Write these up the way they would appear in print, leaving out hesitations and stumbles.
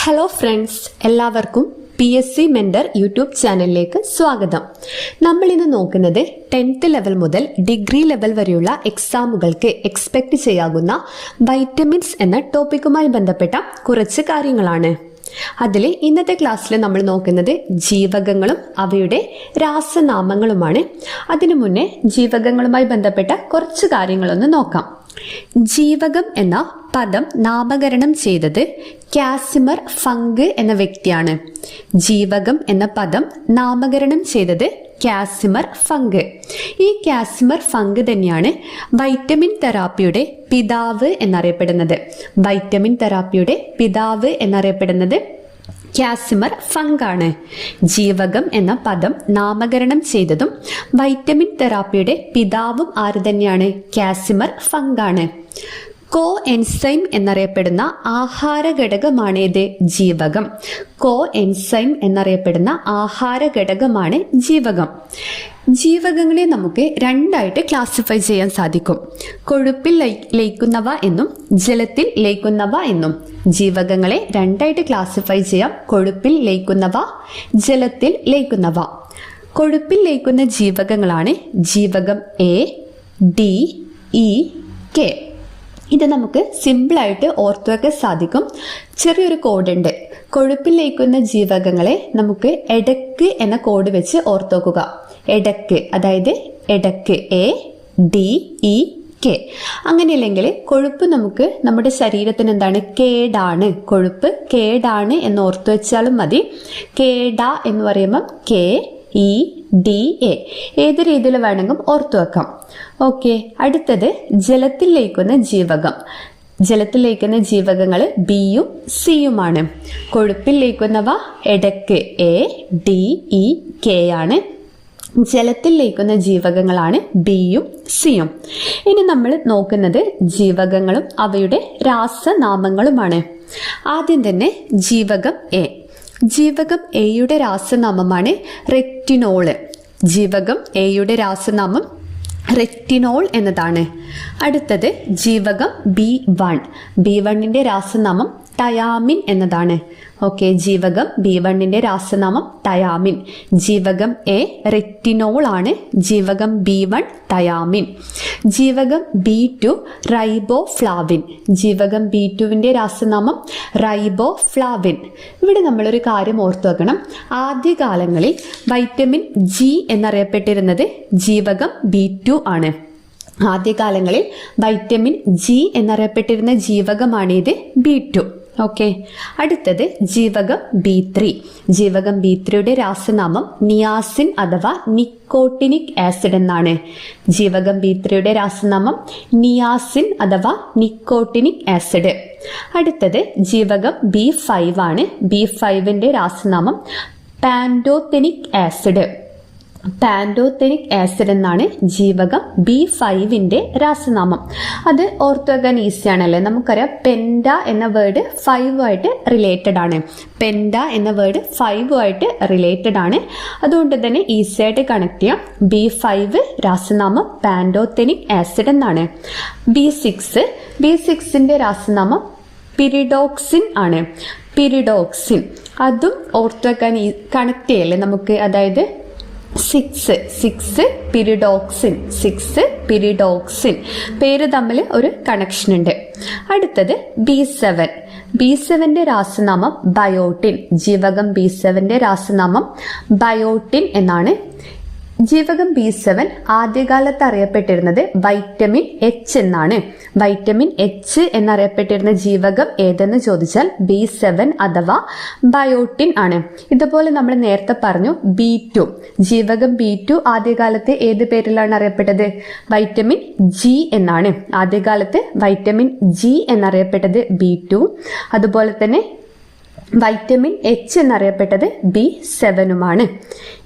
Hello friends, എല്ലാവർക്കും PSC mentor YouTube ചാനലിലേക്ക് സ്വാഗതം. നമ്മൾ ഇന്ന് നോക്കുന്നത് 10th ലെവൽ മുതൽ ഡിഗ്രി ലെവൽ വരെയുള്ള എക്സാമുകൾക്ക് എക്സ്പെക്ട് ചെയ്യാവുന്ന വൈറ്റമിൻസ് എന്ന ടോപ്പിക്കുമായി ബന്ധപ്പെട്ട കുറച്ച് കാര്യങ്ങളാണ്. അതിൽ ഇന്നത്തെ ക്ലാസ്സിൽ നമ്മൾ നോക്കുന്നത് ജീവകങ്ങളും അവയുടെ രാസനാമങ്ങളുമാണ്. അതിനു മുന്നേ ജീവകങ്ങളുമായി ബന്ധപ്പെട്ട കുറച്ച് കാര്യങ്ങളൊന്ന് നോക്കാം. ജീവകം എന്ന പദം നാമകരണം ചെയ്തത് കാസിമർ ഫങ്ക് എന്ന വ്യക്തിയാണ്. ജീവകം എന്ന പദം നാമകരണം ചെയ്തത് കാസിമർ ഫങ്ക്. ഈ കാസിമർ ഫങ്ക് തന്നെയാണ് വൈറ്റമിൻ തെറാപ്പിയുടെ പിതാവ് എന്നറിയപ്പെടുന്നത്. വൈറ്റമിൻ തെറാപ്പിയുടെ പിതാവ് എന്നറിയപ്പെടുന്നത് കാസിമർ ഫങ്കാണ്. ജീവകം എന്ന പദം നാമകരണം ചെയ്തതും വൈറ്റമിൻ തെറാപ്പിയുടെ പിതാവും ആര് തന്നെയാണ്? കാസിമർ ഫങ്കാണ്. കോ എൻസൈം എന്നറിയപ്പെടുന്ന ആഹാര ഘടകമാണേത്? ജീവകം. കോ എൻസൈം എന്നറിയപ്പെടുന്ന ആഹാര ഘടകമാണ് ജീവകം. ജീവകങ്ങളെ നമുക്ക് രണ്ടായിട്ട് ക്ലാസിഫൈ ചെയ്യാൻ സാധിക്കും. കൊഴുപ്പിൽ ലയിക്കുന്നവ എന്നും ജലത്തിൽ ലയിക്കുന്നവ എന്നും. ജീവകങ്ങളെ രണ്ടായിട്ട് ക്ലാസിഫൈ ചെയ്യാം. കൊഴുപ്പിൽ ലയിക്കുന്നവ, ജലത്തിൽ ലയിക്കുന്നവ. കൊഴുപ്പിൽ ലയിക്കുന്ന ജീവകങ്ങളാണ് ജീവകം A, D, E, K. ഇത് നമുക്ക് സിമ്പിളായിട്ട് ഓർത്തു വെക്കാൻ സാധിക്കും. ചെറിയൊരു കോഡുണ്ട്. കൊഴുപ്പിൽ ലയിക്കുന്ന ജീവകങ്ങളെ നമുക്ക് എടക്ക് എന്ന കോഡ് വെച്ച് ഓർത്തു വെക്കുക. എടക്ക്, അതായത് എടക്ക് A, D, E, K. അങ്ങനെയല്ലെങ്കിൽ കൊഴുപ്പ് നമുക്ക് നമ്മുടെ ശരീരത്തിന് എന്താണ്? കേടാണ്. കൊഴുപ്പ് കേടാണ് എന്ന് ഓർത്തു വെച്ചാലും മതി. കേട എന്ന് പറയുമ്പോൾ KEDA. ഏത് രീതിയിൽ വേണമെങ്കിലും ഓർത്തു വെക്കാം. ഓക്കെ, അടുത്തത് ജലത്തിൽ ലയിക്കുന്ന ജീവകം. ജലത്തിൽ ലയിക്കുന്ന ജീവകങ്ങൾ ബിയും സിയുമാണ്. കൊഴുപ്പിൽ ലയിക്കുന്നവ എടക്ക് A, D, E, K ആണ്. ജലത്തിൽ ലയിക്കുന്ന ജീവകങ്ങളാണ് ബിയും സിയും. ഇനി നമ്മൾ നോക്കുന്നത് ജീവകങ്ങളും അവയുടെ രാസനാമങ്ങളുമാണ്. ആദ്യം തന്നെ ജീവകം A. ജീവകം എയുടെ രാസനാമമാണ് റെറ്റിനോള്. ജീവകം എയുടെ രാസനാമം റെറ്റിനോൾ എന്നതാണ്. അടുത്തത് ജീവകം B1. B1ന്റെ രാസനാമം തയാമിൻ എന്നതാണ്. ഓക്കെ, ജീവകം B1ന്റെ രാസനാമം തയാമിൻ. ജീവകം A റെറ്റിനോൾ ആണ്. ജീവകം B1 തയാമിൻ. ജീവകം B2 റൈബോഫ്ലാവിൻ. ജീവകം B2വിന്റെ രാസനാമം റൈബോഫ്ലാവിൻ. ഇവിടെ നമ്മളൊരു കാര്യം ഓർത്തു വെക്കണം. ആദ്യകാലങ്ങളിൽ വൈറ്റമിൻ G എന്നറിയപ്പെട്ടിരുന്നത് ജീവകം B2 ആണ്. ആദ്യകാലങ്ങളിൽ വൈറ്റമിൻ G എന്നറിയപ്പെട്ടിരുന്ന ജീവകമാണിത് B2. ഓക്കെ, അടുത്തത് ജീവകം B3. ജീവകം B3യുടെ രാസനാമം നിയാസിൻ അഥവാ നിക്കോട്ടിനിക് ആസിഡ് എന്നാണ്. ജീവകം B3യുടെ രാസനാമം നിയാസിൻ അഥവാ നിക്കോട്ടിനിക് ആസിഡ്. അടുത്തത് ജീവകം B5 ആണ്. B5ന്റെ രാസനാമം പാൻറ്റോതെനിക് ആസിഡ്. പാൻറ്റോതെനിക് ആസിഡ് എന്നാണ് ജീവകം B5ന്റെ രാസനാമം. അത് ഓർത്തു വെക്കാൻ ഈസിയാണല്ലേ. നമുക്കറിയാം പെൻഡ എന്ന വേർഡ് 5ആയിട്ട് റിലേറ്റഡ് ആണ്. പെൻഡ എന്ന വേർഡ് 5ആയിട്ട് റിലേറ്റഡ് ആണ്. അതുകൊണ്ട് തന്നെ ഈസി ആയിട്ട് കണക്ട് ചെയ്യാം. B5 രാസനാമം പാൻറ്റോതെനിക് ആസിഡ് എന്നാണ്. B6ന്റെ രാസനാമം പിരിഡോക്സിൻ ആണ്. പിരിഡോക്സിൻ, അതും ഓർത്തു വെക്കാൻ കണക്ട് ചെയ്യല്ലേ നമുക്ക്. അതായത് 6 പിരിഡോക്സിൻ. 6 പിരിഡോക്സിൻ. പേര് തമ്മിൽ ഒരു കണക്ഷൻ ഉണ്ട്. അടുത്തത് B7. B7ന്റെ രാസനാമം ബയോട്ടിൻ. ജീവകം B7ന്റെ രാസനാമം ബയോട്ടിൻ എന്നാണ്. ജീവകം B7 ആദ്യകാലത്ത് അറിയപ്പെട്ടിരുന്നത് വൈറ്റമിൻ H എന്നാണ്. വൈറ്റമിൻ H എന്നറിയപ്പെട്ടിരുന്ന ജീവകം ഏതെന്ന് ചോദിച്ചാൽ B7 അഥവാ ബയോട്ടിൻ ആണ്. ഇതുപോലെ നമ്മൾ നേരത്തെ പറഞ്ഞു B2. ജീവകം B2 ആദ്യകാലത്ത് ഏത് പേരിലാണ് അറിയപ്പെട്ടത്? വൈറ്റമിൻ G എന്നാണ്. ആദ്യകാലത്ത് വൈറ്റമിൻ G എന്നറിയപ്പെട്ടത് B2. അതുപോലെ തന്നെ വൈറ്റമിൻ H എന്നറിയപ്പെട്ടത് B7ഉമാണ്.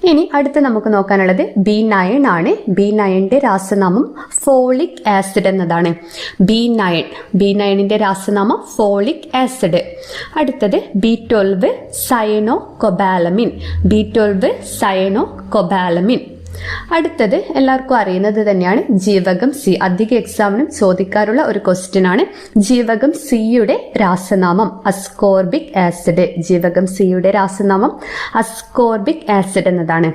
ഇനി അടുത്ത് നമുക്ക് നോക്കാനുള്ളത് B9 ആണ്. B9ന്റെ രാസനാമം ഫോളിക് ആസിഡ് എന്നതാണ്. B9ന്റെ രാസനാമം ഫോളിക് ആസിഡ്. അടുത്തത് B12 സയനോകൊബാലമിൻ. B12 സയനോകൊബാലമിൻ. അടുത്തത് എല്ലാവർക്കും അറിയുന്നത് തന്നെയാണ് ജീവകം സി. അധിക എക്സാമിനും ചോദിക്കാറുള്ള ഒരു ക്വസ്റ്റ്യൻ ആണ്. ജീവകം സിയുടെ രാസനാമം അസ്കോർബിക് ആസിഡ്. ജീവകം സിയുടെ രാസനാമം അസ്കോർബിക് ആസിഡ് എന്നതാണ്.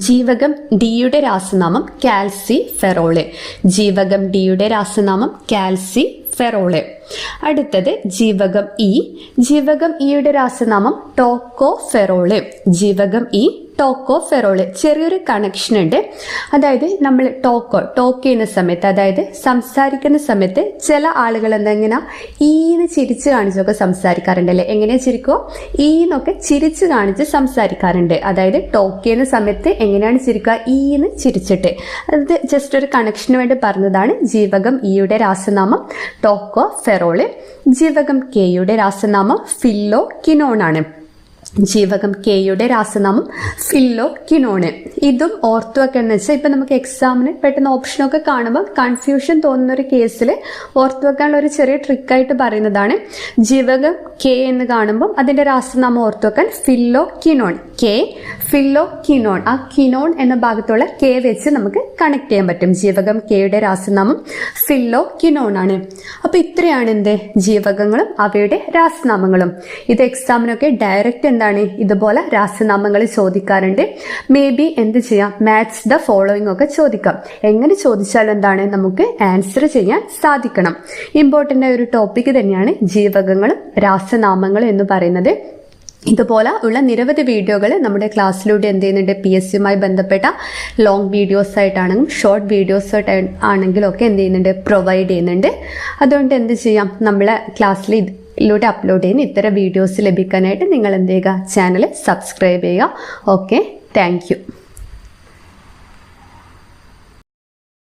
ജീവകം ഡിയുടെ രാസനാമം കാൽസിഫെറോള്. ജീവകം ഡിയുടെ രാസനാമം കാൽസിഫെറോള്. അടുത്തത് ജീവകം ഇ. ജീവകം ഇയുടെ രാസനാമം ടോക്കോഫെറോള്. ജീവകം ഇ ടോക്കോഫെറോള്. ചെറിയൊരു കണക്ഷൻ ഉണ്ട്. അതായത് നമ്മൾ ടോക്ക് ചെയ്യുന്ന സമയത്ത്, അതായത് സംസാരിക്കുന്ന സമയത്ത് ചില ആളുകൾ എന്തെങ്ങനെ ഈന്ന് ചിരിച്ച് കാണിച്ചൊക്കെ സംസാരിക്കാറുണ്ടല്ലേ. എങ്ങനെയാ ചിരിക്കുമോ? ഈന്നൊക്കെ ചിരിച്ച് കാണിച്ച് സംസാരിക്കാറുണ്ട്. അതായത് ടോക്ക് ചെയ്യുന്ന സമയത്ത് എങ്ങനെയാണ് ചിരിക്കുക? ഈന്ന് ചിരിച്ചിട്ട്. അത് ജസ്റ്റ് ഒരു കണക്ഷന് വേണ്ടി പറഞ്ഞതാണ്. ജീവകം ഇയുടെ രാസനാമം ടോക്കോഫെറോള്. ജീവകം കെയുടെ രാസനാമം ഫില്ലോക്വിനോൺ ആണ്. ജീവകം കെയുടെ രാസനാമം ഫില്ലോക്വിനോണ്. ഇതും ഓർത്തു വെക്കണം. വെച്ചാൽ ഇപ്പം നമുക്ക് എക്സാമിന് പെട്ടെന്ന് ഓപ്ഷനൊക്കെ കാണുമ്പോൾ കൺഫ്യൂഷൻ തോന്നുന്ന ഒരു കേസിൽ ഓർത്തു വെക്കാനുള്ള ഒരു ചെറിയ ട്രിക്കായിട്ട് പറയുന്നതാണ്. ജീവകം കെ എന്ന് കാണുമ്പോൾ അതിൻ്റെ രാസനാമം ഓർത്തു വെക്കാൻ ഫില്ലോക്വിനോൺ. കെ ഫില്ലോക്വിനോൺ. ആ ക്വിനോൺ എന്ന ഭാഗത്തുള്ള കെ വെച്ച് നമുക്ക് കണക്ട് ചെയ്യാൻ പറ്റും. ജീവകം കെയുടെ രാസനാമം ഫില്ലോക്വിനോൺ ആണ്. അപ്പോൾ ഇത്രയാണ് എന്ത് ജീവകങ്ങളും അവയുടെ രാസനാമങ്ങളും. ഇത് എക്സാമിനൊക്കെ ഡയറക്റ്റ് എന്താണ് ഇതുപോലെ രാസനാമങ്ങൾ ചോദിക്കാറുണ്ട്. മേ ബി എന്ത് ചെയ്യാം, മാച്ച് ദ ഫോളോയിങ് ഒക്കെ ചോദിക്കാം. എങ്ങനെ ചോദിച്ചാലും എന്താണ് നമുക്ക് ആൻസർ ചെയ്യാൻ സാധിക്കണം. ഇമ്പോർട്ടൻ്റ് ആയ ഒരു ടോപ്പിക് തന്നെയാണ് ജീവകങ്ങളും രാസനാമങ്ങളും എന്ന് പറയുന്നത്. ഇതുപോലെ ഉള്ള നിരവധി വീഡിയോകൾ നമ്മുടെ ക്ലാസ്സിലൂടെ എന്ത് ചെയ്യുന്നുണ്ട്, PSCയുമായി ബന്ധപ്പെട്ട ലോങ് വീഡിയോസ് ആയിട്ടാണെങ്കിലും ഷോർട്ട് വീഡിയോസ് ആണെങ്കിലും ഒക്കെ എന്ത് ചെയ്യുന്നുണ്ട്, പ്രൊവൈഡ് ചെയ്യുന്നുണ്ട്. അതുകൊണ്ട് എന്ത് ചെയ്യാം, നമ്മളെ ക്ലാസ്സിൽ ിലൂടെ അപ്ലോഡ് ചെയ്യുന്ന ഇത്തരം വീഡിയോസ് ലഭിക്കാനായിട്ട് നിങ്ങൾ എന്ത് ചെയ്യുക, ചാനൽ സബ്സ്ക്രൈബ് ചെയ്യുക. Okay, thank you.